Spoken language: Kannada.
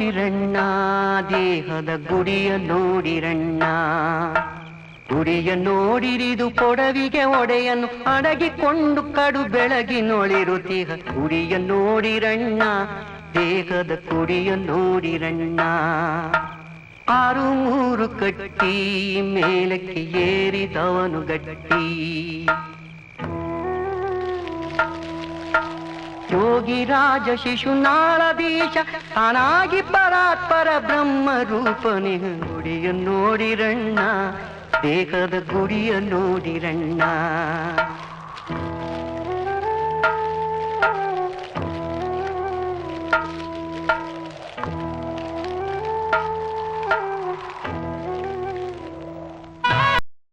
ನೋಡಿರಣ್ಣ ದೇಹದ ಗುಡಿಯ ನೋಡಿರಣ್ಣ ಗುಡಿಯ ನೋಡಿರಿದು ಕೊಡವಿಗೆ ಒಡೆಯನ್ನು ಅಡಗಿಕೊಂಡು ಕಡು ಬೆಳಗಿನೊಳಿರುತ್ತೀಹ ಗುಡಿಯ ನೋಡಿರಣ್ಣ ದೇಹದ ಕುಡಿಯ ನೋಡಿರಣ್ಣ 6 ಕಟ್ಟಿ ಮೇಲಕ್ಕೆ ಏರಿದವನು ಗಟ್ಟಿ ಯೋಗಿರಾಜ ಶಿಶುನಾಳದೀಶ ತಾನಾಗಿ ಪರಾತ್ಪರ ಬ್ರಹ್ಮ ರೂಪನೆ ಗುಡಿಯ ನೋಡಿರಣ್ಣ ದೇಹದ ಗುಡಿಯ ನೋಡಿರಣ್ಣ